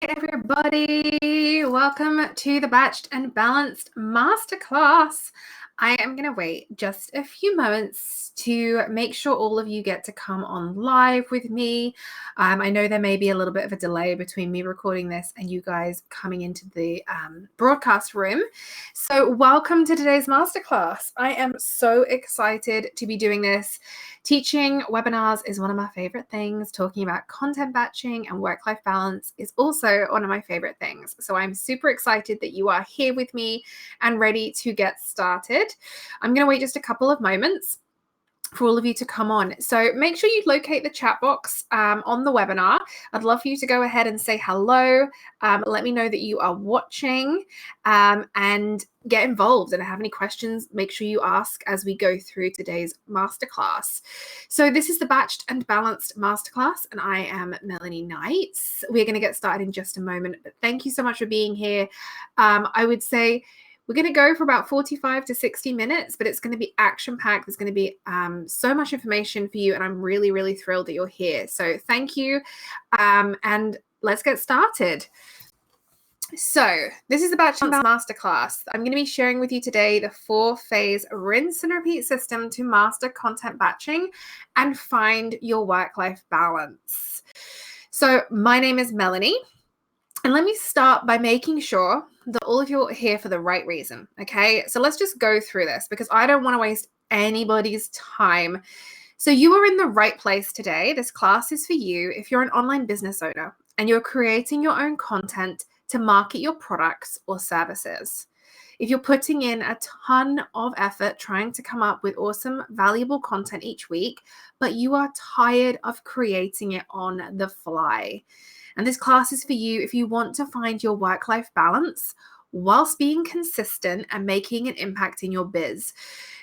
Everybody, welcome to the Batched and Balanced Masterclass. I am going to wait just a few moments to make sure all of you get to come on live with me. I know there may be a little bit of a delay between me recording this and you guys coming into the broadcast room. So welcome to today's masterclass. I am so excited to be doing this. Teaching webinars is one of my favorite things. Talking about content batching and work-life balance is also one of my favorite things. So I'm super excited that you are here with me and ready to get started. I'm going to wait just a couple of moments for all of you to come on. So make sure you locate the chat box on the webinar. I'd love for you to go ahead and say hello. Let me know that you are watching and get involved. And if you have any questions, make sure you ask as we go through today's masterclass. So this is the Batched and Balanced Masterclass, and I am Melanie Knights. We're going to get started in just a moment, but thank you so much for being here. I would say we're going to go for about 45 to 60 minutes, but it's going to be action-packed. There's going to be so much information for you, and I'm really, really thrilled that you're here. So thank you, and let's get started. So this is the Batched Masterclass. I'm going to be sharing with you today the 4-phase rinse and repeat system to master content batching and find your work-life balance. So my name is Melanie. And let me start by making sure that all of you are here for the right reason, okay? So let's just go through this because I don't want to waste anybody's time. So you are in the right place today. This class is for you if you're an online business owner and you're creating your own content to market your products or services. If you're putting in a ton of effort trying to come up with awesome, valuable content each week, but you are tired of creating it on the fly. And this class is for you if you want to find your work-life balance whilst being consistent and making an impact in your biz.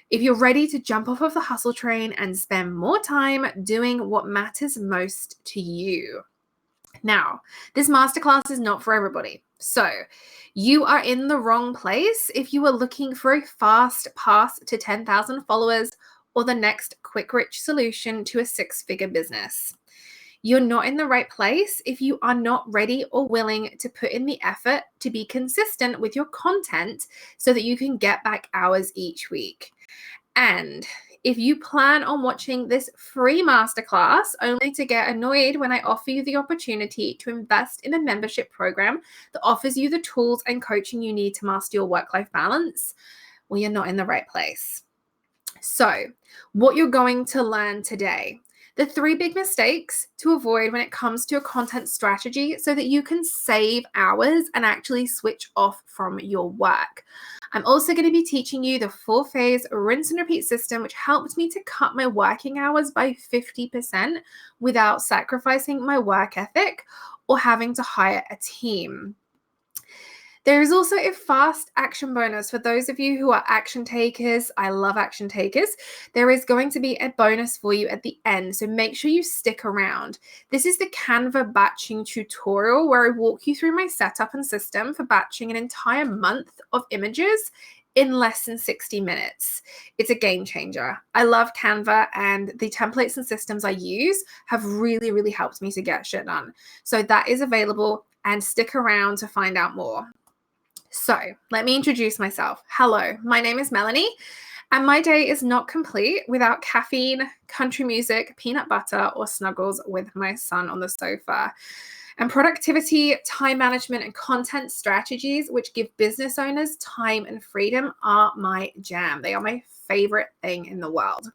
If you're ready to jump off of the hustle train and spend more time doing what matters most to you. Now, this masterclass is not for everybody. So you are in the wrong place if you are looking for a fast path to 10,000 followers or the next quick rich solution to a 6-figure business. You're not in the right place if you are not ready or willing to put in the effort to be consistent with your content so that you can get back hours each week. And if you plan on watching this free masterclass only to get annoyed when I offer you the opportunity to invest in a membership program that offers you the tools and coaching you need to master your work-life balance, well, you're not in the right place. So, what you're going to learn today: the 3 big mistakes to avoid when it comes to a content strategy so that you can save hours and actually switch off from your work. I'm also going to be teaching you the 4-phase rinse and repeat system, which helped me to cut my working hours by 50% without sacrificing my work ethic or having to hire a team. There is also a fast action bonus for those of you who are action takers. I love action takers. There is going to be a bonus for you at the end, so make sure you stick around. This is the Canva batching tutorial where I walk you through my setup and system for batching an entire month of images in less than 60 minutes. It's a game changer. I love Canva, and the templates and systems I use have really, really helped me to get shit done. So that is available, and stick around to find out more. So let me introduce myself. Hello, my name is Melanie, and my day is not complete without caffeine, country music, peanut butter, or snuggles with my son on the sofa. And productivity, time management, and content strategies, which give business owners time and freedom, are my jam. They are my favorite thing in the world.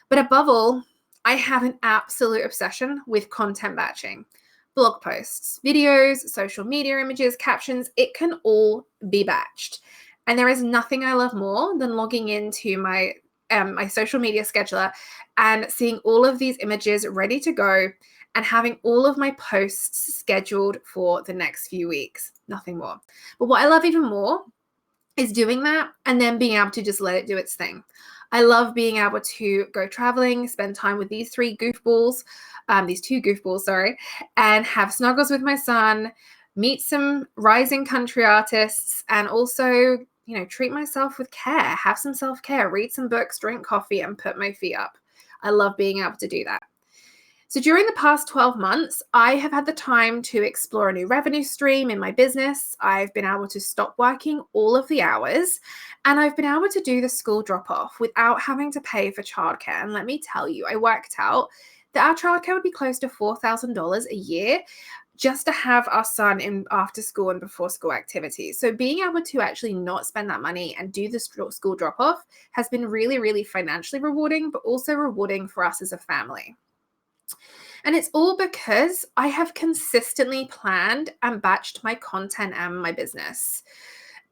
But above all, I have an absolute obsession with content batching. Blog posts, videos, social media images, captions, it can all be batched. And there is nothing I love more than logging into my social media scheduler and seeing all of these images ready to go and having all of my posts scheduled for the next few weeks. Nothing more. But what I love even more is doing that and then being able to just let it do its thing. I love being able to go traveling, spend time with these 2 goofballs, and have snuggles with my son, meet some rising country artists, and also, treat myself with care, have some self-care, read some books, drink coffee, and put my feet up. I love being able to do that. So during the past 12 months, I have had the time to explore a new revenue stream in my business. I've been able to stop working all of the hours, and I've been able to do the school drop off without having to pay for childcare. And let me tell you, I worked out that our childcare would be close to $4,000 a year just to have our son in after school and before school activities. So being able to actually not spend that money and do the school drop off has been really, really financially rewarding, but also rewarding for us as a family. And it's all because I have consistently planned and batched my content and my business.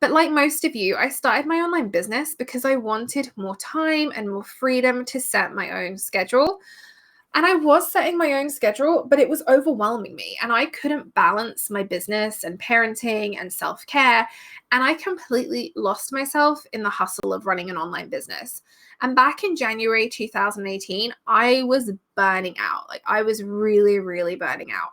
But like most of you, I started my online business because I wanted more time and more freedom to set my own schedule. And I was setting my own schedule, but it was overwhelming me. And I couldn't balance my business and parenting and self care. And I completely lost myself in the hustle of running an online business. And back in January 2018, I was burning out. Like I was really, really burning out.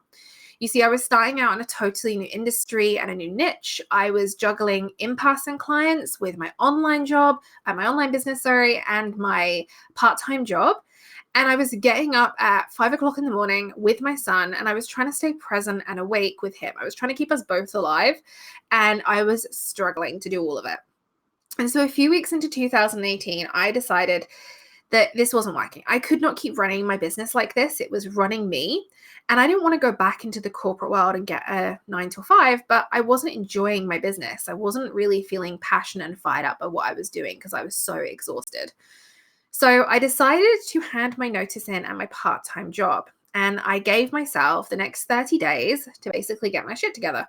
You see, I was starting out in a totally new industry and a new niche. I was juggling in-person clients with my online job, my online business, and my part-time job. And I was getting up at 5 o'clock in the morning with my son, and I was trying to stay present and awake with him. I was trying to keep us both alive, and I was struggling to do all of it. And so a few weeks into 2018, I decided that this wasn't working. I could not keep running my business like this. It was running me. And I didn't want to go back into the corporate world and get a 9 to 5, but I wasn't enjoying my business. I wasn't really feeling passionate and fired up by what I was doing because I was so exhausted. So I decided to hand my notice in at my part-time job. And I gave myself the next 30 days to basically get my shit together.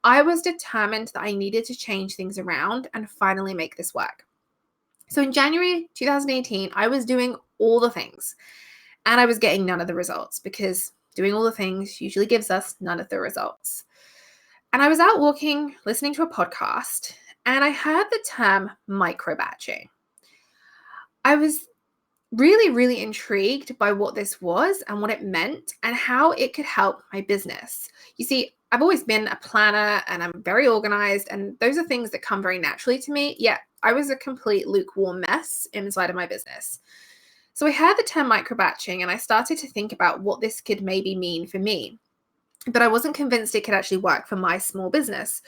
I was determined that I needed to change things around and finally make this work. So in January 2018, I was doing all the things and I was getting none of the results because doing all the things usually gives us none of the results. And I was out walking, listening to a podcast, and I heard the term microbatching. I was really, really intrigued by what this was and what it meant and how it could help my business. You see, I've always been a planner and I'm very organized, and those are things that come very naturally to me. Yet I was a complete lukewarm mess inside of my business. So I heard the term microbatching and I started to think about what this could maybe mean for me. But I wasn't convinced it could actually work for my small business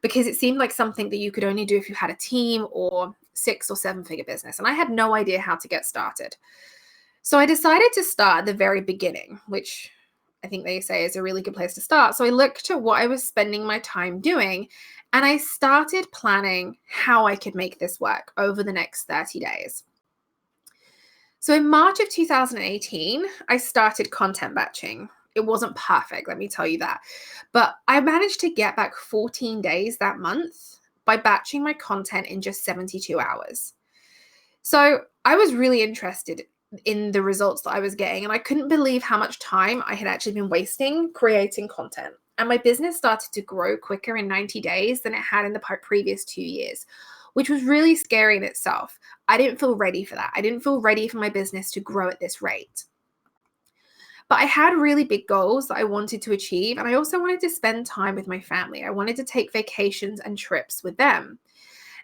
because it seemed like something that you could only do if you had a team or 6 or 7 figure business. And I had no idea how to get started. So I decided to start at the very beginning, which I think they say is a really good place to start. So I looked at what I was spending my time doing and I started planning how I could make this work over the next 30 days. So in March of 2018, I started content batching. It wasn't perfect, let me tell you that. But I managed to get back 14 days that month by batching my content in just 72 hours. So I was really interested in the results that I was getting, and I couldn't believe how much time I had actually been wasting creating content. And my business started to grow quicker in 90 days than it had in the previous 2 years, which was really scary in itself. I didn't feel ready for that. I didn't feel ready for my business to grow at this rate. But I had really big goals that I wanted to achieve, and I also wanted to spend time with my family. I wanted to take vacations and trips with them.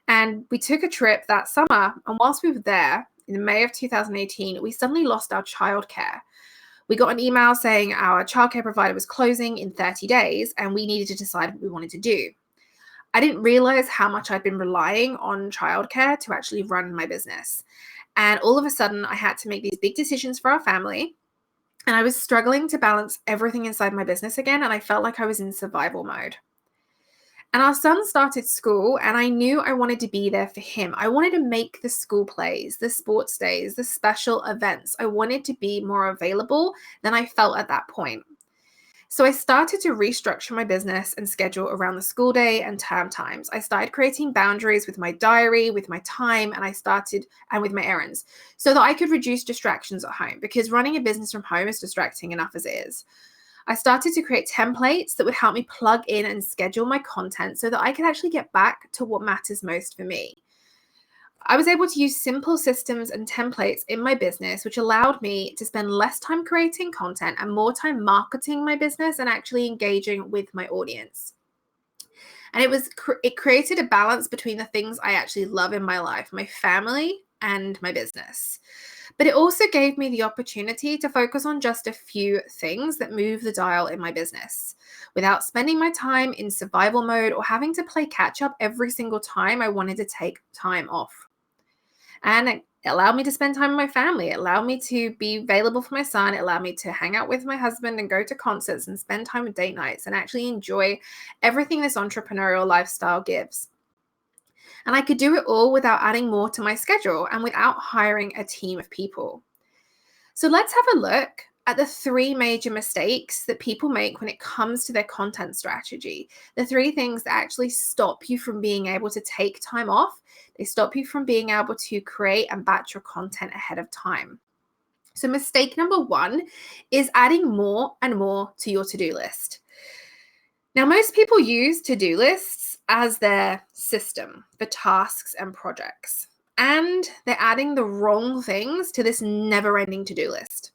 And we took a trip that summer, and whilst we were there in May of 2018, we suddenly lost our childcare. We got an email saying our childcare provider was closing in 30 days, and we needed to decide what we wanted to do. I didn't realize how much I'd been relying on childcare to actually run my business. And all of a sudden, I had to make these big decisions for our family. And I was struggling to balance everything inside my business again, and I felt like I was in survival mode. And our son started school, and I knew I wanted to be there for him. I wanted to make the school plays, the sports days, the special events. I wanted to be more available than I felt at that point. So I started to restructure my business and schedule around the school day and term times. I started creating boundaries with my diary, with my time, and with my errands so that I could reduce distractions at home, because running a business from home is distracting enough as it is. I started to create templates that would help me plug in and schedule my content so that I could actually get back to what matters most for me. I was able to use simple systems and templates in my business, which allowed me to spend less time creating content and more time marketing my business and actually engaging with my audience. And it created a balance between the things I actually love in my life, my family and my business. But it also gave me the opportunity to focus on just a few things that move the dial in my business without spending my time in survival mode or having to play catch up every single time I wanted to take time off. And it allowed me to spend time with my family. It allowed me to be available for my son. It allowed me to hang out with my husband and go to concerts and spend time with date nights and actually enjoy everything this entrepreneurial lifestyle gives. And I could do it all without adding more to my schedule and without hiring a team of people. So let's have a look at the 3 major mistakes that people make when it comes to their content strategy. The 3 things that actually stop you from being able to take time off. They stop you from being able to create and batch your content ahead of time. So mistake number 1 is adding more and more to your to-do list. Now, most people use to-do lists as their system for tasks and projects, and they're adding the wrong things to this never-ending to-do list.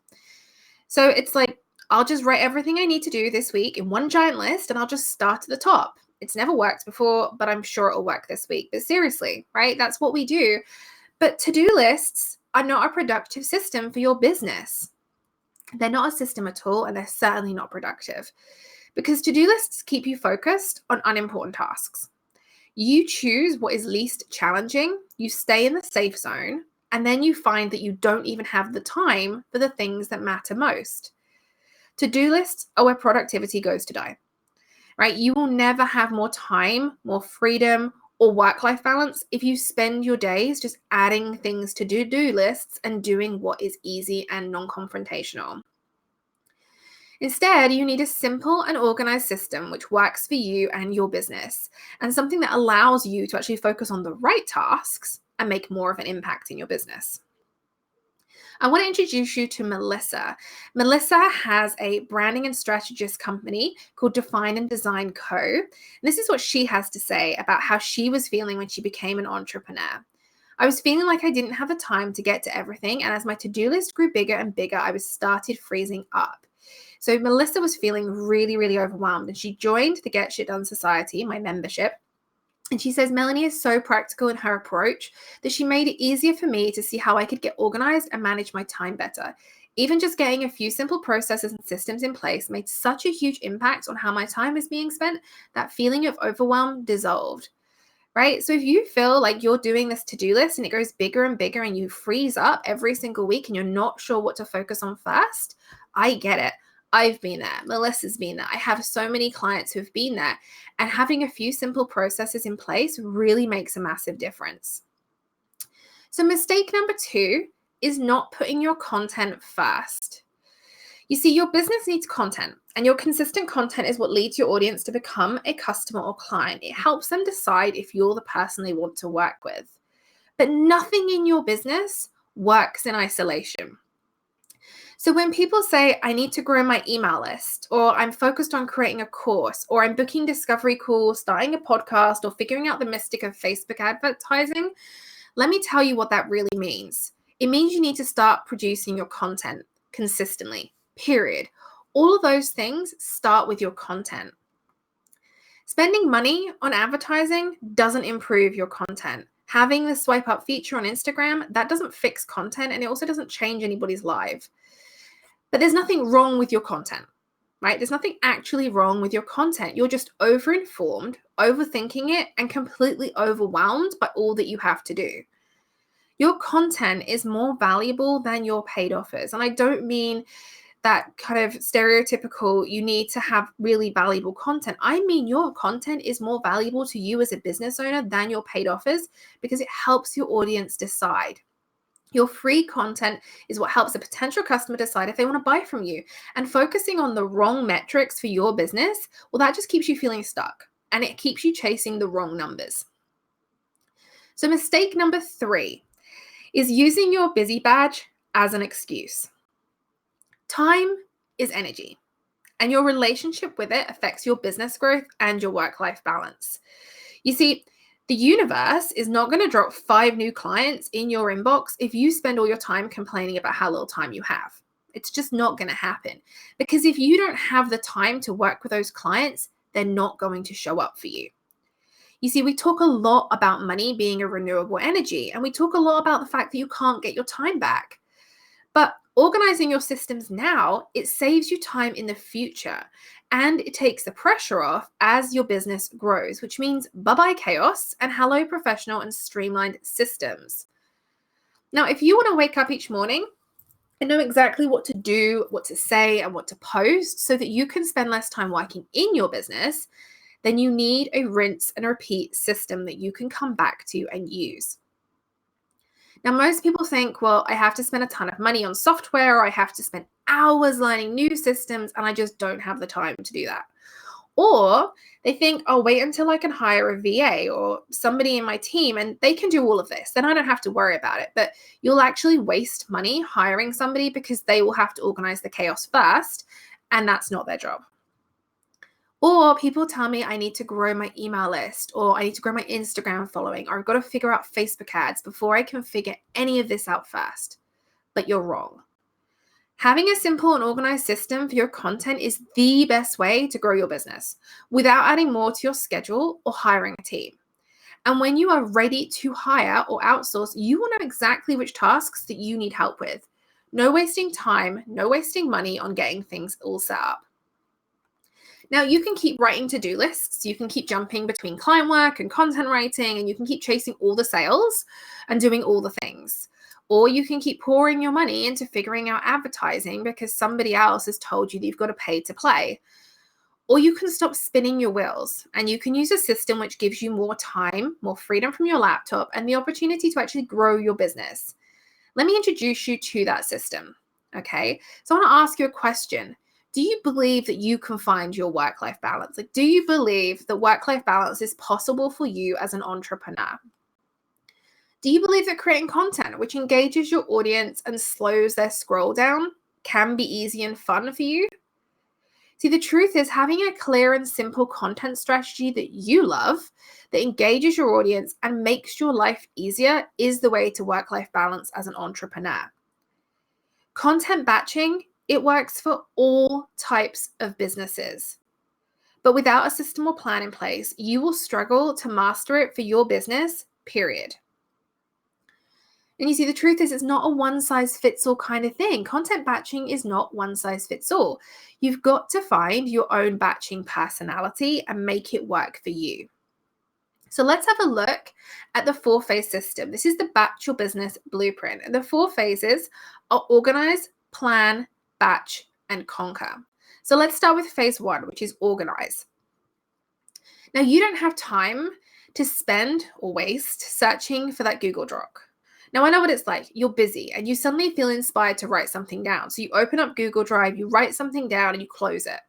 So it's like, I'll just write everything I need to do this week in one giant list, and I'll just start at the top. It's never worked before, but I'm sure it'll work this week. But seriously, right? That's what we do. But to-do lists are not a productive system for your business. They're not a system at all, and they're certainly not productive. Because to-do lists keep you focused on unimportant tasks. You choose what is least challenging, you stay in the safe zone, and then you find that you don't even have the time for the things that matter most. To-do lists are where productivity goes to die, right? You will never have more time, more freedom, or work-life balance if you spend your days just adding things to do lists and doing what is easy and non-confrontational. Instead, you need a simple and organized system which works for you and your business, and something that allows you to actually focus on the right tasks and make more of an impact in your business. I want to introduce you to Melissa. Melissa has a branding and strategist company called Define and Design Co. And this is what she has to say about how she was feeling when she became an entrepreneur. I was feeling like I didn't have the time to get to everything, and as my to-do list grew bigger and bigger, I started freezing up. So Melissa was feeling really, really overwhelmed, and she joined the Get Shit Done Society, my membership. And she says, Melanie is so practical in her approach that she made it easier for me to see how I could get organized and manage my time better. Even just getting a few simple processes and systems in place made such a huge impact on how my time is being spent, that feeling of overwhelm dissolved. Right? So if you feel like you're doing this to-do list and it goes bigger and bigger and you freeze up every single week and you're not sure what to focus on first, I get it. I've been there. Melissa's been there. I have so many clients who've been there, and having a few simple processes in place really makes a massive difference. So mistake number 2 is not putting your content first. You see, your business needs content, and your consistent content is what leads your audience to become a customer or client. It helps them decide if you're the person they want to work with. But nothing in your business works in isolation. So when people say, I need to grow my email list, or I'm focused on creating a course, or I'm booking discovery calls, starting a podcast, or figuring out the mystic of Facebook advertising, let me tell you what that really means. It means you need to start producing your content consistently, period. All of those things start with your content. Spending money on advertising doesn't improve your content. Having the swipe up feature on Instagram, that doesn't fix content, and it also doesn't change anybody's life. But there's nothing wrong with your content, right? There's nothing actually wrong with your content. You're just overinformed, overthinking it, and completely overwhelmed by all that you have to do. Your content is more valuable than your paid offers. And I don't mean that kind of stereotypical, you need to have really valuable content. I mean, your content is more valuable to you as a business owner than your paid offers, because it helps your audience decide. Your free content is what helps a potential customer decide if they want to buy from you. And focusing on the wrong metrics for your business, well, that just keeps you feeling stuck, and it keeps you chasing the wrong numbers. So mistake number 3 is using your busy badge as an excuse. Time is energy, and your relationship with it affects your business growth and your work-life balance. You see, the universe is not going to drop 5 new clients in your inbox if you spend all your time complaining about how little time you have. It's just not going to happen, because if you don't have the time to work with those clients, they're not going to show up for you. You see, we talk a lot about money being a renewable energy, and we talk a lot about the fact that you can't get your time back. But organizing your systems now, it saves you time in the future and it takes the pressure off as your business grows, which means bye-bye chaos and hello professional and streamlined systems. Now, if you want to wake up each morning and know exactly what to do, what to say, and what to post so that you can spend less time working in your business, then you need a rinse and repeat system that you can come back to and use. Now, most people think, well, I have to spend a ton of money on software, or I have to spend hours learning new systems, and I just don't have the time to do that. Or they think, I'll wait until I can hire a VA or somebody in my team and they can do all of this. Then I don't have to worry about it. But you'll actually waste money hiring somebody because they will have to organize the chaos first, and that's not their job. Or people tell me I need to grow my email list, or I need to grow my Instagram following, or I've got to figure out Facebook ads before I can figure any of this out first. But you're wrong. Having a simple and organized system for your content is the best way to grow your business without adding more to your schedule or hiring a team. And when you are ready to hire or outsource, you will know exactly which tasks that you need help with. No wasting time, no wasting money on getting things all set up. Now, you can keep writing to-do lists. You can keep jumping between client work and content writing, and you can keep chasing all the sales and doing all the things. Or you can keep pouring your money into figuring out advertising because somebody else has told you that you've got to pay to play. Or you can stop spinning your wheels and you can use a system which gives you more time, more freedom from your laptop, and the opportunity to actually grow your business. Let me introduce you to that system. Okay, so I want to ask you a question. Do you believe that you can find your work-life balance? Like, do you believe that work-life balance is possible for you as an entrepreneur? Do you believe that creating content which engages your audience and slows their scroll down can be easy and fun for you? See, the truth is having a clear and simple content strategy that you love, that engages your audience and makes your life easier is the way to work-life balance as an entrepreneur. Content batching, it works for all types of businesses. But without a system or plan in place, you will struggle to master it for your business, period. And you see, the truth is it's not a one-size-fits-all kind of thing. Content batching is not one-size-fits-all. You've got to find your own batching personality and make it work for you. So let's have a look at the 4-phase system. This is the Batch Your Business Blueprint. And the 4 phases are organize, plan, batch, and conquer. So let's start with phase 1, which is organize. Now, you don't have time to spend or waste searching for that Google Doc. Now, I know what it's like. You're busy and you suddenly feel inspired to write something down. So you open up Google Drive, you write something down and you close it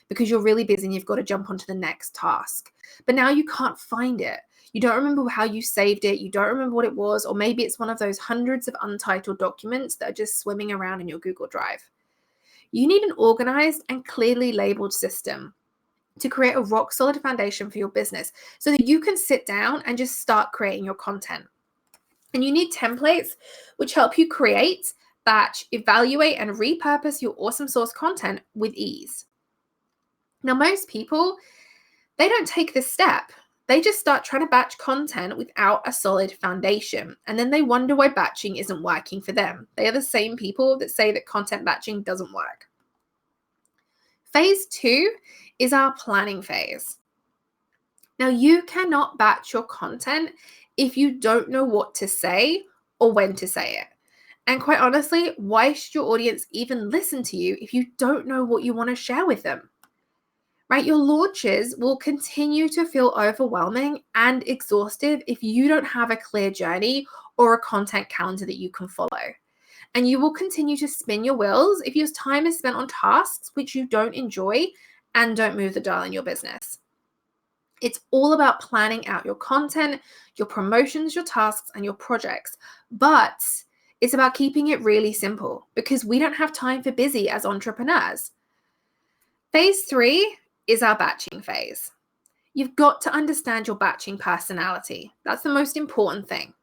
because you're really busy and you've got to jump onto the next task. But now you can't find it. You don't remember how you saved it. You don't remember what it was, or maybe it's one of those hundreds of untitled documents that are just swimming around in your Google Drive. You need an organized and clearly labeled system to create a rock solid foundation for your business so that you can sit down and just start creating your content. And you need templates which help you create, batch, evaluate, and repurpose your awesome source content with ease. Now, most people, they don't take this step. They just start trying to batch content without a solid foundation. And then they wonder why batching isn't working for them. They are the same people that say that content batching doesn't work. Phase 2 is our planning phase. Now, you cannot batch your content if you don't know what to say or when to say it. And quite honestly, why should your audience even listen to you if you don't know what you want to share with them? Right? Your launches will continue to feel overwhelming and exhaustive if you don't have a clear journey or a content calendar that you can follow. And you will continue to spin your wheels if your time is spent on tasks which you don't enjoy and don't move the dial in your business. It's all about planning out your content, your promotions, your tasks, and your projects. But it's about keeping it really simple because we don't have time for busy as entrepreneurs. Phase 3 is our batching phase. You've got to understand your batching personality. That's the most important thing.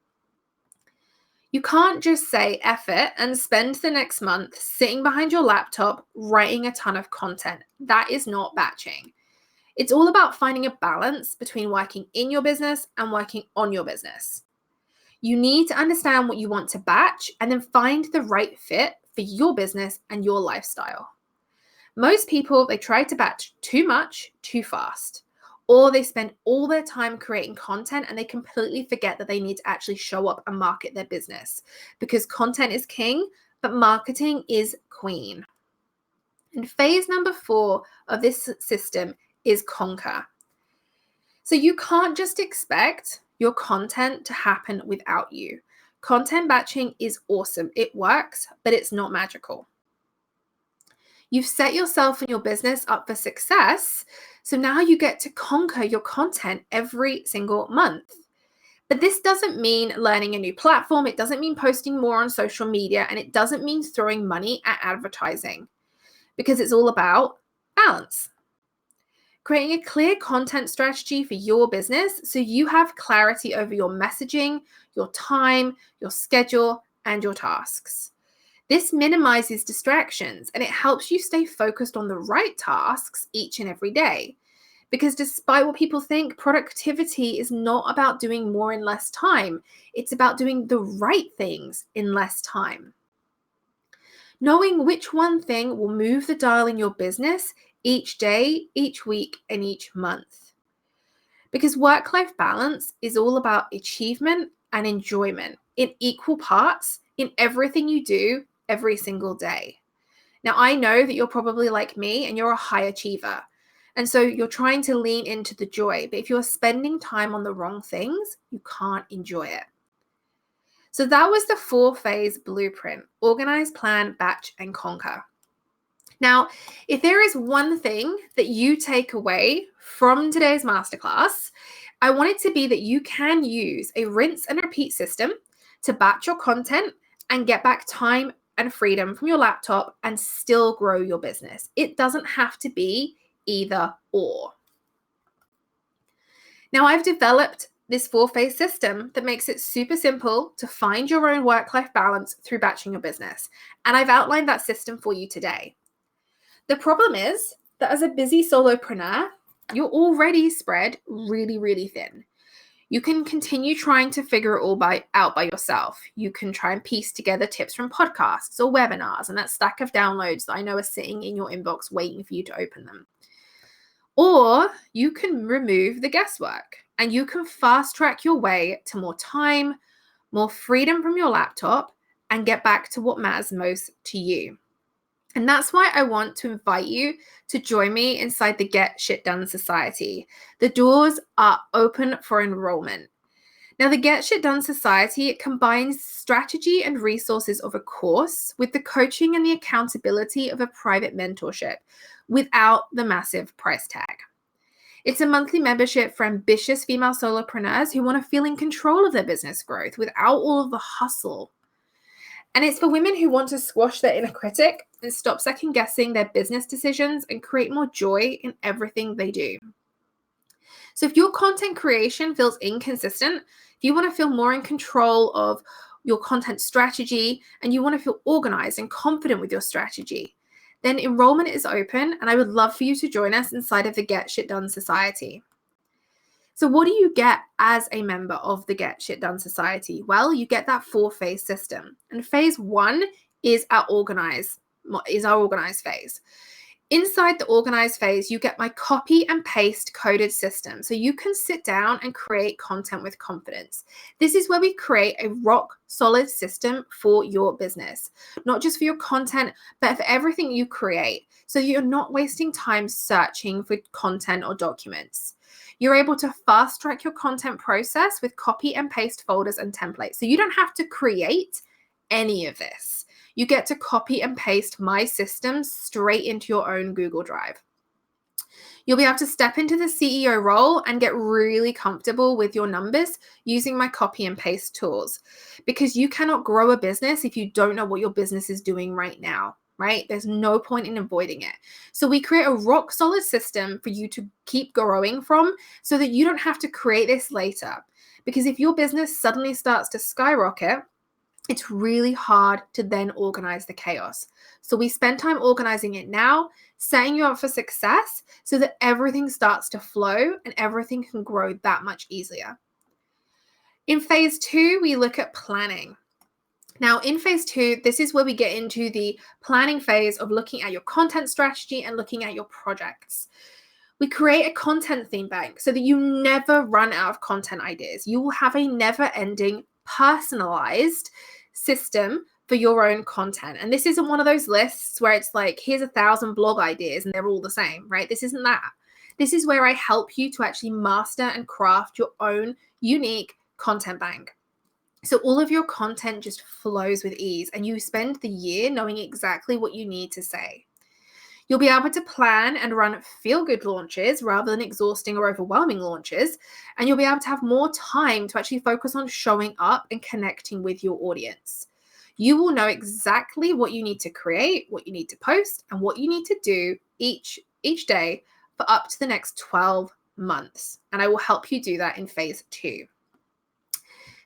You can't just say F it and spend the next month sitting behind your laptop writing a ton of content. That is not batching. It's all about finding a balance between working in your business and working on your business. You need to understand what you want to batch and then find the right fit for your business and your lifestyle. Most people, they try to batch too much, too fast, or they spend all their time creating content and they completely forget that they need to actually show up and market their business, because content is king, but marketing is queen. And phase number 4 of this system is conquer. So you can't just expect your content to happen without you. Content batching is awesome. It works, but it's not magical. You've set yourself and your business up for success, so now you get to conquer your content every single month. But this doesn't mean learning a new platform, it doesn't mean posting more on social media, and it doesn't mean throwing money at advertising, because it's all about balance. Creating a clear content strategy for your business so you have clarity over your messaging, your time, your schedule, and your tasks. This minimizes distractions and it helps you stay focused on the right tasks each and every day. Because despite what people think, productivity is not about doing more in less time. It's about doing the right things in less time. Knowing which one thing will move the dial in your business each day, each week, and each month. Because work-life balance is all about achievement and enjoyment in equal parts in everything you do every single day. Now, I know that you're probably like me and you're a high achiever. And so you're trying to lean into the joy. But if you're spending time on the wrong things, you can't enjoy it. So that was the 4-phase blueprint: organize, plan, batch, and conquer. Now, if there is one thing that you take away from today's masterclass, I want it to be that you can use a rinse and repeat system to batch your content and get back time and freedom from your laptop and still grow your business. It doesn't have to be either or. Now, I've developed this 4-phase system that makes it super simple to find your own work-life balance through batching your business. And I've outlined that system for you today. The problem is that as a busy solopreneur, you're already spread really, really thin. You can continue trying to figure it all out by yourself. You can try and piece together tips from podcasts or webinars and that stack of downloads that I know are sitting in your inbox waiting for you to open them. Or you can remove the guesswork and you can fast track your way to more time, more freedom from your laptop, and get back to what matters most to you. And that's why I want to invite you to join me inside the Get Shit Done Society. The doors are open for enrollment. Now, the Get Shit Done Society, it combines strategy and resources of a course with the coaching and the accountability of a private mentorship without the massive price tag. It's a monthly membership for ambitious female solopreneurs who want to feel in control of their business growth without all of the hustle. And it's for women who want to squash their inner critic and stop second guessing their business decisions and create more joy in everything they do. So if your content creation feels inconsistent, if you want to feel more in control of your content strategy and you want to feel organized and confident with your strategy, then enrollment is open and I would love for you to join us inside of the Get Shit Done Society. So what do you get as a member of the Get Shit Done Society? Well, you get that 4-phase system. And phase 1 is our organize phase. Inside the organize phase, you get my copy and paste coded system. So you can sit down and create content with confidence. This is where we create a rock solid system for your business, not just for your content, but for everything you create. So you're not wasting time searching for content or documents. You're able to fast track your content process with copy and paste folders and templates. So you don't have to create any of this. You get to copy and paste my systems straight into your own Google Drive. You'll be able to step into the CEO role and get really comfortable with your numbers using my copy and paste tools, because you cannot grow a business if you don't know what your business is doing right now. Right? There's no point in avoiding it. So we create a rock solid system for you to keep growing from so that you don't have to create this later. Because if your business suddenly starts to skyrocket, it's really hard to then organize the chaos. So we spend time organizing it now, setting you up for success so that everything starts to flow and everything can grow that much easier. In phase 2, we look at planning. Now, in phase 2, this is where we get into the planning phase of looking at your content strategy and looking at your projects. We create a content theme bank so that you never run out of content ideas. You will have a never-ending personalized system for your own content. And this isn't one of those lists where it's like, here's 1,000 blog ideas and they're all the same, right? This isn't that. This is where I help you to actually master and craft your own unique content bank. So all of your content just flows with ease and you spend the year knowing exactly what you need to say. You'll be able to plan and run feel-good launches rather than exhausting or overwhelming launches, and you'll be able to have more time to actually focus on showing up and connecting with your audience. You will know exactly what you need to create, what you need to post, and what you need to do each day for up to the next 12 months. And I will help you do that in phase 2.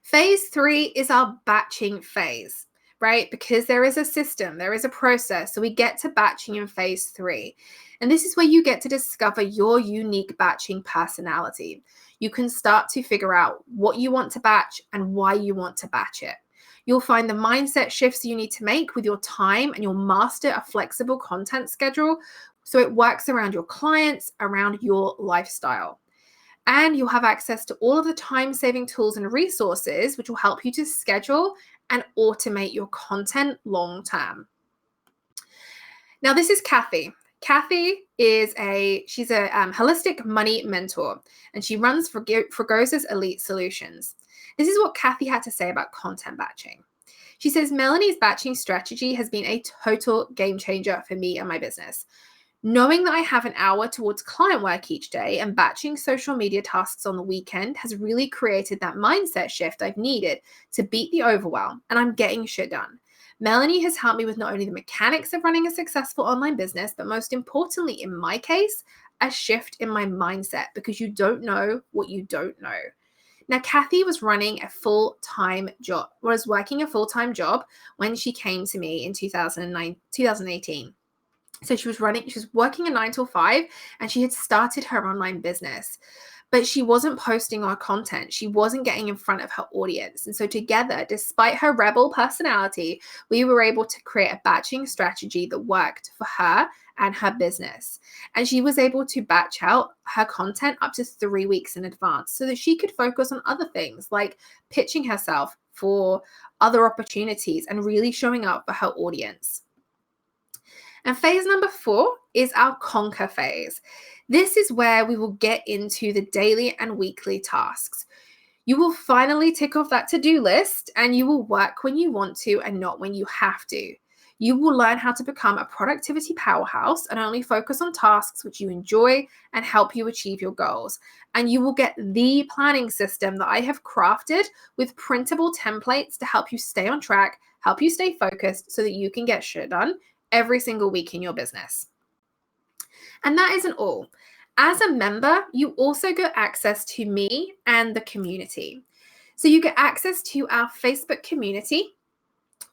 Phase 3 is our batching phase, right? Because there is a system, there is a process. So we get to batching in phase 3. And this is where you get to discover your unique batching personality. You can start to figure out what you want to batch and why you want to batch it. You'll find the mindset shifts you need to make with your time, and you'll master a flexible content schedule so it works around your clients, around your lifestyle. And you'll have access to all of the time-saving tools and resources, which will help you to schedule and automate your content long-term. Now, this is Kathy. Kathy is she's a holistic money mentor, and she runs Fragos's Elite Solutions. This is what Kathy had to say about content batching. She says, Melanie's batching strategy has been a total game changer for me and my business. Knowing that I have an hour towards client work each day and batching social media tasks on the weekend has really created that mindset shift I've needed to beat the overwhelm, and I'm getting shit done. Melanie has helped me with not only the mechanics of running a successful online business, but most importantly, in my case, a shift in my mindset, because you don't know what you don't know. Now, Kathy was working a full-time job when she came to me in 2018. So she was working a 9 to 5, and she had started her online business, but she wasn't posting our content. She wasn't getting in front of her audience. And so together, despite her rebel personality, we were able to create a batching strategy that worked for her and her business. And she was able to batch out her content up to 3 weeks in advance so that she could focus on other things like pitching herself for other opportunities and really showing up for her audience. And phase number 4 is our conquer phase. This is where we will get into the daily and weekly tasks. You will finally tick off that to-do list, and you will work when you want to and not when you have to. You will learn how to become a productivity powerhouse and only focus on tasks which you enjoy and help you achieve your goals. And you will get the planning system that I have crafted with printable templates to help you stay on track, help you stay focused so that you can get shit done every single week in your business. And that isn't all. As a member, you also get access to me and the community. So you get access to our Facebook community,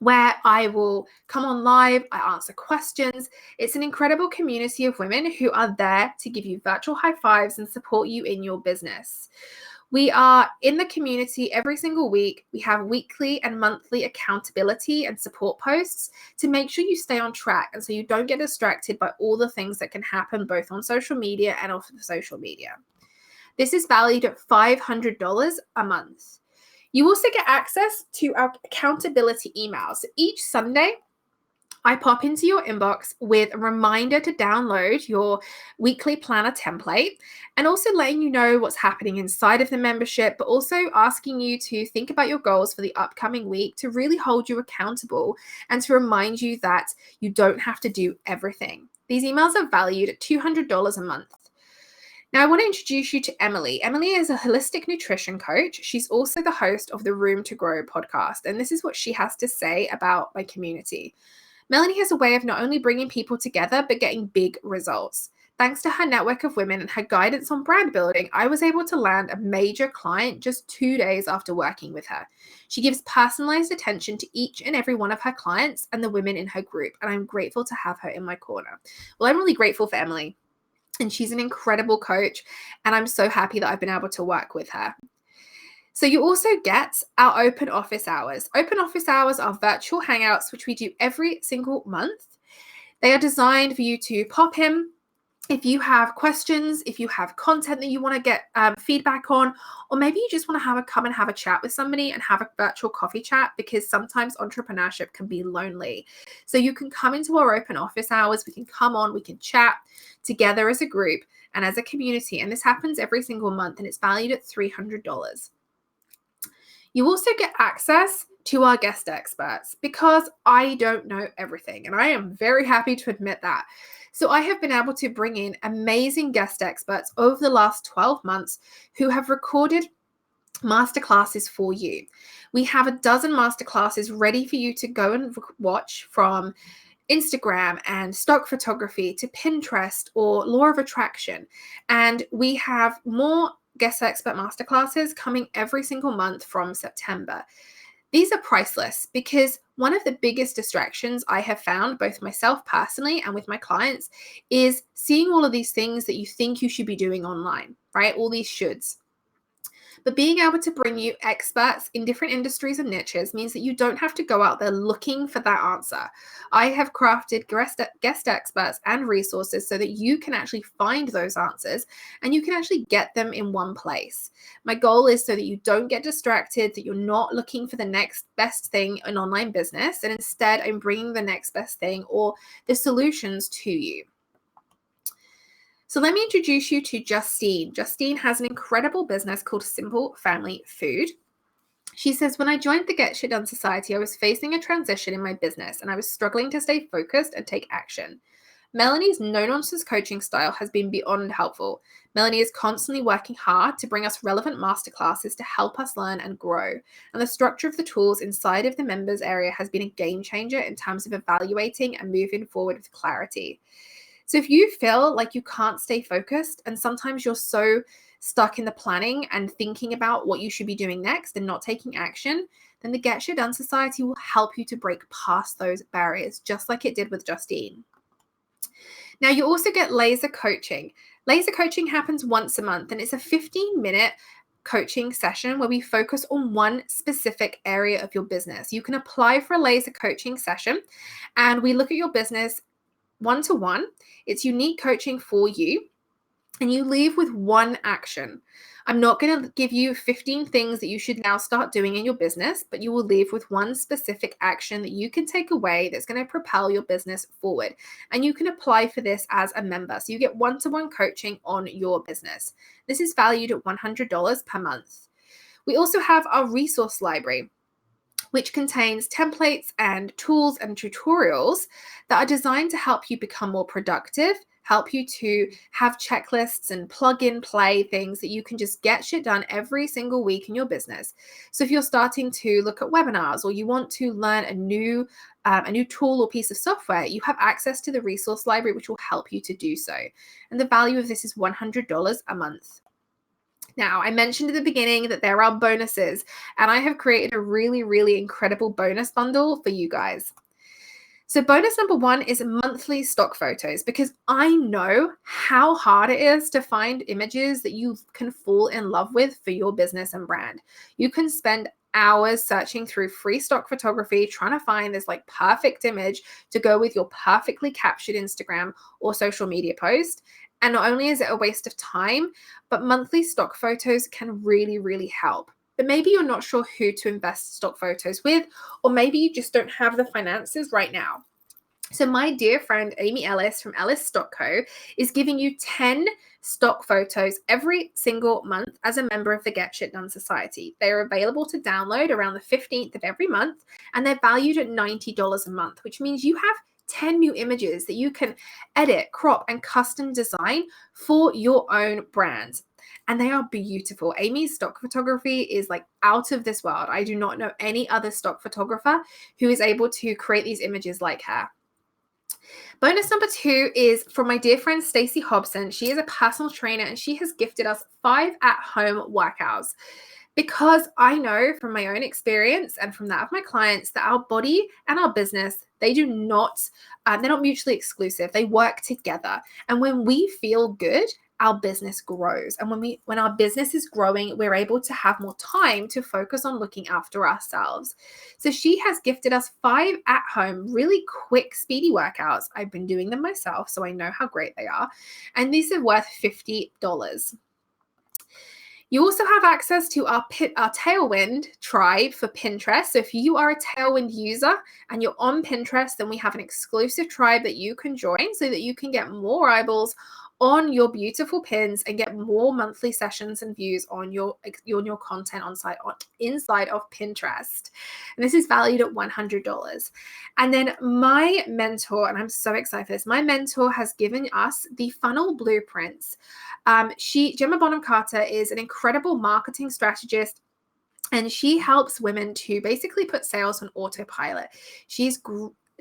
where I will come on live, I answer questions. It's an incredible community of women who are there to give you virtual high fives and support you in your business. We are in the community every single week. We have weekly and monthly accountability and support posts to make sure you stay on track and so you don't get distracted by all the things that can happen both on social media and off of social media. This is valued at $500 a month. You also get access to our accountability emails. So each Sunday, I pop into your inbox with a reminder to download your weekly planner template, and also letting you know what's happening inside of the membership, but also asking you to think about your goals for the upcoming week to really hold you accountable and to remind you that you don't have to do everything. These emails are valued at $200 a month. Now, I want to introduce you to Emily. Emily is a holistic nutrition coach. She's also the host of the Room to Grow podcast, and this is what she has to say about my community. Melanie has a way of not only bringing people together, but getting big results. Thanks to her network of women and her guidance on brand building, I was able to land a major client just 2 days after working with her. She gives personalized attention to each and every one of her clients and the women in her group, and I'm grateful to have her in my corner. Well, I'm really grateful for Emily, and she's an incredible coach, and I'm so happy that I've been able to work with her. So you also get our open office hours. Open office hours are virtual hangouts, which we do every single month. They are designed for you to pop in if you have questions, if you have content that you want to get feedback on, or maybe you just want to come and have a chat with somebody and have a virtual coffee chat, because sometimes entrepreneurship can be lonely. So you can come into our open office hours, we can come on, we can chat together as a group and as a community. And this happens every single month, and it's valued at $300. You also get access to our guest experts, because I don't know everything, and I am very happy to admit that. So I have been able to bring in amazing guest experts over the last 12 months who have recorded masterclasses for you. We have a dozen masterclasses ready for you to go and watch, from Instagram and stock photography to Pinterest or law of attraction. And we have more guest expert masterclasses coming every single month from September. These are priceless, because one of the biggest distractions I have found, both myself personally and with my clients, is seeing all of these things that you think you should be doing online, right? All these shoulds. But being able to bring you experts in different industries and niches means that you don't have to go out there looking for that answer. I have crafted guest experts and resources so that you can actually find those answers and you can actually get them in one place. My goal is so that you don't get distracted, that you're not looking for the next best thing in online business, and instead I'm bringing the next best thing or the solutions to you. So let me introduce you to Justine. Justine has an incredible business called Simple Family Food. She says, when I joined the Get Shit Done Society, I was facing a transition in my business and I was struggling to stay focused and take action. Melanie's no-nonsense coaching style has been beyond helpful. Melanie is constantly working hard to bring us relevant masterclasses to help us learn and grow. And the structure of the tools inside of the members area has been a game changer in terms of evaluating and moving forward with clarity. So if you feel like you can't stay focused, and sometimes you're so stuck in the planning and thinking about what you should be doing next and not taking action, then the Get Shit Done Society will help you to break past those barriers, just like it did with Justine. Now, you also get laser coaching. Laser coaching happens once a month, and it's a 15-minute coaching session where we focus on one specific area of your business. You can apply for a laser coaching session, and we look at your business one-to-one. It's unique coaching for you, and you leave with one action. I'm not going to give you 15 things that you should now start doing in your business, but you will leave with one specific action that you can take away that's going to propel your business forward. And you can apply for this as a member. So you get one-to-one coaching on your business. This is valued at $100 per month. We also have our resource library, which contains templates and tools and tutorials that are designed to help you become more productive, help you to have checklists and plug-in-play things that you can just get shit done every single week in your business. So if you're starting to look at webinars, or you want to learn a new tool or piece of software, you have access to the resource library, which will help you to do so. And the value of this is $100 a month. Now, I mentioned at the beginning that there are bonuses, and I have created a really, really incredible bonus bundle for you guys. So bonus number one is monthly stock photos, because I know how hard it is to find images that you can fall in love with for your business and brand. You can spend hours searching through free stock photography, trying to find this like perfect image to go with your perfectly captured Instagram or social media post. And not only is it a waste of time, but monthly stock photos can really, really help. But maybe you're not sure who to invest stock photos with, or maybe you just don't have the finances right now. So my dear friend Amy Ellis from Ellis Stock Co. is giving you 10 stock photos every single month as a member of the Get Shit Done Society. They are available to download around the 15th of every month, and they're valued at $90 a month, which means you have 10 new images that you can edit, crop, and custom design for your own brand. And they are beautiful. Amy's stock photography is like out of this world. I do not know any other stock photographer who is able to create these images like her. Bonus number two is from my dear friend Stacey Hobson. She is a personal trainer, and she has gifted us 5 at-home workouts, because I know from my own experience and from that of my clients that our body and our business, they're not mutually exclusive. They work together. And when we feel good our business grows. And when our business is growing, we're able to have more time to focus on looking after ourselves. So she has gifted us 5 at-home, really quick, speedy workouts. I've been doing them myself, so I know how great they are. And these are worth $50. You also have access to our Tailwind tribe for Pinterest. So if you are a Tailwind user and you're on Pinterest, then we have an exclusive tribe that you can join so that you can get more eyeballs on your beautiful pins and get more monthly sessions and views on your content inside of Pinterest. And this is valued at $100. And then my mentor, and I'm so excited for this, my mentor has given us the funnel blueprints. Gemma Bonham Carter is an incredible marketing strategist, and she helps women to basically put sales on autopilot. She's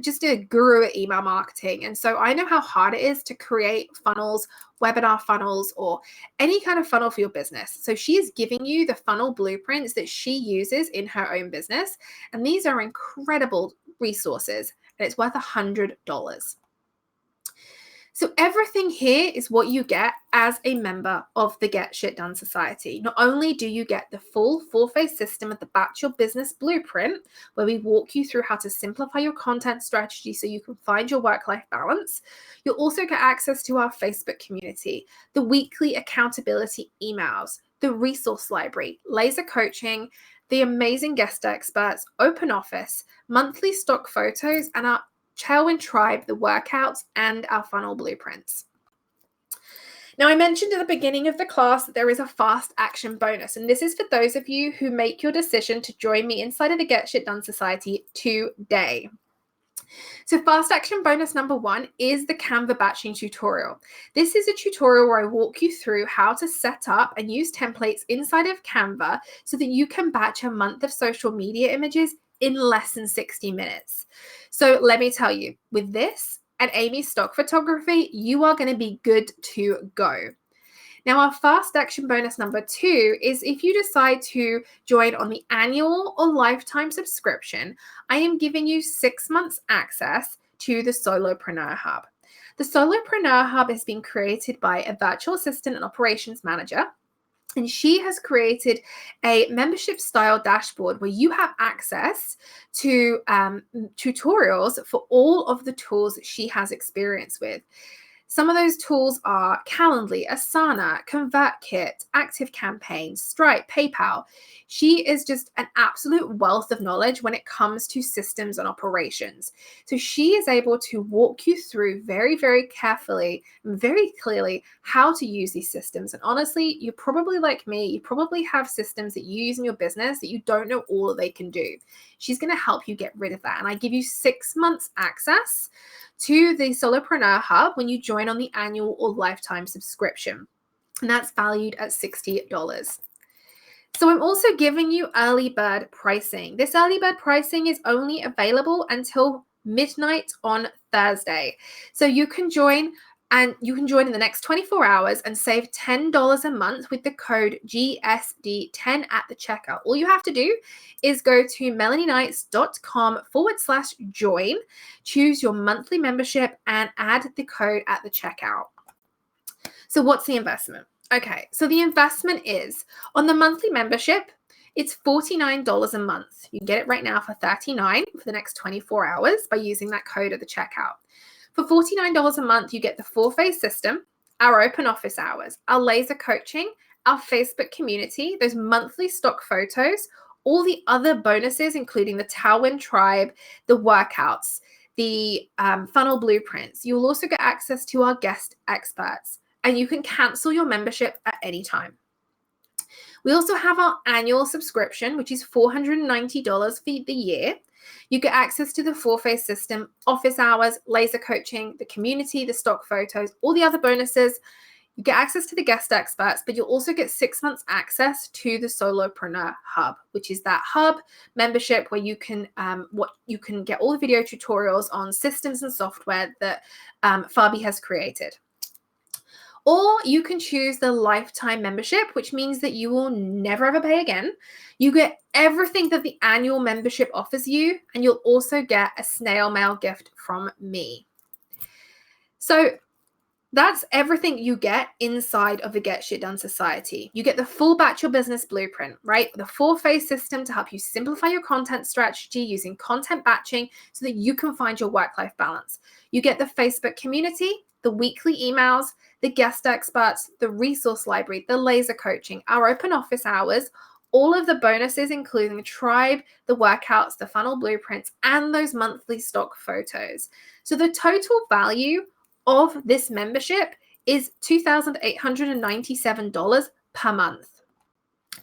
just a guru at email marketing. And so I know how hard it is to create funnels, webinar funnels, or any kind of funnel for your business. So she is giving you the funnel blueprints that she uses in her own business. And these are incredible resources, and it's worth $100. So everything here is what you get as a member of the Get Shit Done Society. Not only do you get the full 4-phase system of the Batch Your Business Blueprint, where we walk you through how to simplify your content strategy so you can find your work-life balance, you'll also get access to our Facebook community, the weekly accountability emails, the resource library, laser coaching, the amazing guest experts, open office, monthly stock photos, and our Tailwind tribe, the workouts, and our funnel blueprints. Now, I mentioned at the beginning of the class that there is a fast action bonus, and this is for those of you who make your decision to join me inside of the Get Shit Done Society today. So fast action bonus number 1 is the Canva batching tutorial. This is a tutorial where I walk you through how to set up and use templates inside of Canva so that you can batch a month of social media images in less than 60 minutes. So let me tell you, with this and Amy's stock photography, you are going to be good to go. Now, our fast action bonus number 2 is if you decide to join on the annual or lifetime subscription, I am giving you 6 months access to the Solopreneur Hub. The Solopreneur Hub has been created by a virtual assistant and operations manager, and she has created a membership style dashboard where you have access to tutorials for all of the tools that she has experience with. Some of those tools are Calendly, Asana, ConvertKit, ActiveCampaign, Stripe, PayPal. She is just an absolute wealth of knowledge when it comes to systems and operations. So she is able to walk you through very, very carefully and very clearly how to use these systems. And honestly, you're probably like me. You probably have systems that you use in your business that you don't know all that they can do. She's going to help you get rid of that. And I give you 6 months access to the Solopreneur Hub when you join on the annual or lifetime subscription. And that's valued at $60. So I'm also giving you early bird pricing. This early bird pricing is only available until midnight on Thursday. So you can join in the next 24 hours and save $10 a month with the code GSD10 at the checkout. All you have to do is go to melanieknights.com/join, choose your monthly membership, and add the code at the checkout. So what's the investment? Okay, so the investment is on the monthly membership, it's $49 a month. You can get it right now for $39 for the next 24 hours by using that code at the checkout. For $49 a month, you get the 4-phase system, our open office hours, our laser coaching, our Facebook community, those monthly stock photos, all the other bonuses, including the Tailwind tribe, the workouts, the funnel blueprints. You'll also get access to our guest experts, and you can cancel your membership at any time. We also have our annual subscription, which is $490 for the year. You get access to the 4-phase system, office hours, laser coaching, the community, the stock photos, all the other bonuses. You get access to the guest experts, but you'll also get 6 months access to the Solopreneur Hub, which is that hub membership where you can get all the video tutorials on systems and software that Fabi has created. Or you can choose the lifetime membership, which means that you will never ever pay again. You get everything that the annual membership offers you, and you'll also get a snail mail gift from me. So That's everything you get inside of the Get Shit Done Society. You get the full Batch Your Business blueprint, right? The 4-phase system to help you simplify your content strategy using content batching so that you can find your work-life balance. You get the Facebook community, the weekly emails, the guest experts, the resource library, the laser coaching, our open office hours, all of the bonuses, including the tribe, the workouts, the funnel blueprints, and those monthly stock photos. So the total value of this membership is $2,897 per month.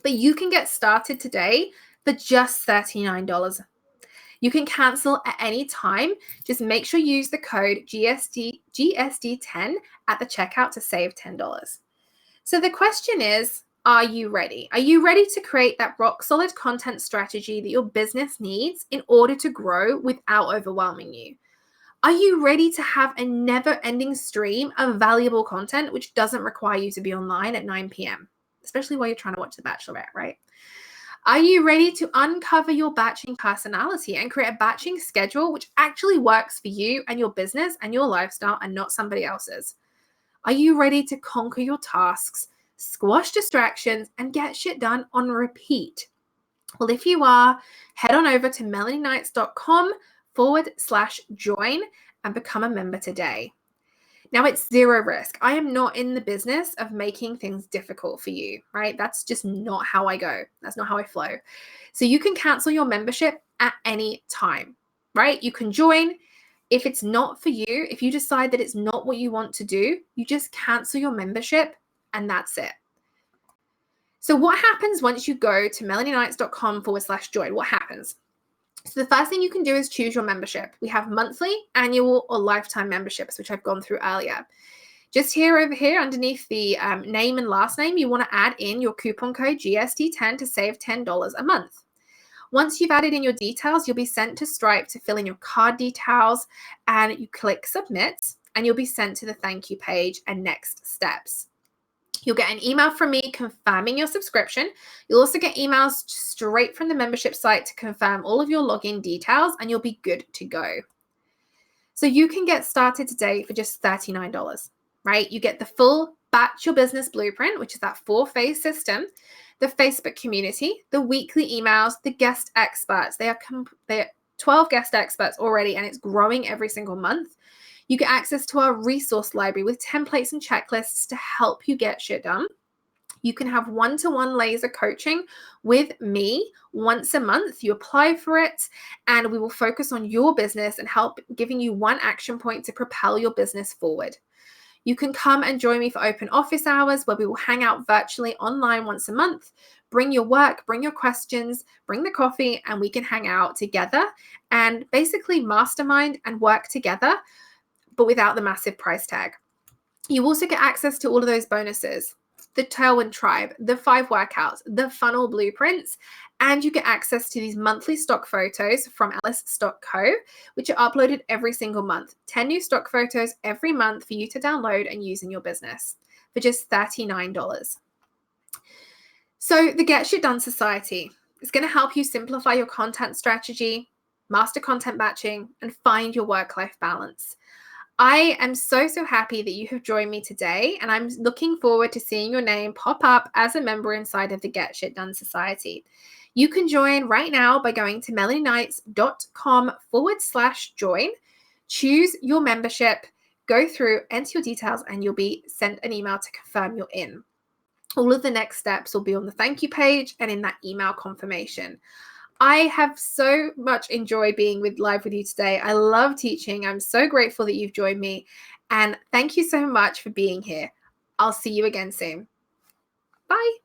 But you can get started today for just $39. You can cancel at any time. Just make sure you use the code GSD10 at the checkout to save $10. So the question is, are you ready? Are you ready to create that rock solid content strategy that your business needs in order to grow without overwhelming you? Are you ready to have a never-ending stream of valuable content which doesn't require you to be online at 9 p.m., especially while you're trying to watch The Bachelorette, right? Are you ready to uncover your batching personality and create a batching schedule which actually works for you and your business and your lifestyle and not somebody else's? Are you ready to conquer your tasks, squash distractions, and get shit done on repeat? Well, if you are, head on over to melanieknights.com/join and become a member today. Now, it's zero risk. I am not in the business of making things difficult for you, right? That's just not how I go. That's not how I flow. So you can cancel your membership at any time, right? You can join. If it's not for you, if you decide that it's not what you want to do, you just cancel your membership and that's it. So what happens once you go to melanieknights.com/join? What happens? So the first thing you can do is choose your membership. We have monthly, annual, or lifetime memberships, which I've gone through earlier. Just over here underneath the name and last name, you want to add in your coupon code GSD10 to save $10 a month. Once you've added in your details, you'll be sent to Stripe to fill in your card details, and you click submit, and you'll be sent to the thank you page and next steps. You'll get an email from me confirming your subscription. You'll also get emails straight from the membership site to confirm all of your login details, and you'll be good to go. So you can get started today for just $39, right? You get the full Batch Your Business blueprint, which is that 4-phase system, the Facebook community, the weekly emails, the guest experts. They are 12 guest experts already, and it's growing every single month. You get access to our resource library with templates and checklists to help you get shit done. You can have one-to-one laser coaching with me once a month. You apply for it, and we will focus on your business and help giving you one action point to propel your business forward. You can come and join me for open office hours where we will hang out virtually online once a month. Bring your work, bring your questions, bring the coffee, and we can hang out together and basically mastermind and work together, but without the massive price tag. You also get access to all of those bonuses, the Tailwind Tribe, the 5 workouts, the funnel blueprints, and you get access to these monthly stock photos from Alice Stock Co., which are uploaded every single month. 10 new stock photos every month for you to download and use in your business for just $39. So the Get Shit Done Society is going to help you simplify your content strategy, master content batching, and find your work-life balance. I am so happy that you have joined me today, and I'm looking forward to seeing your name pop up as a member inside of the Get Shit Done Society. You can join right now by going to melanieknights.com/join, choose your membership, go through, enter your details, and you'll be sent an email to confirm you're in. All of the next steps will be on the thank you page and in that email confirmation. I have so much enjoyed being live with you today. I love teaching. I'm so grateful that you've joined me. And thank you so much for being here. I'll see you again soon. Bye.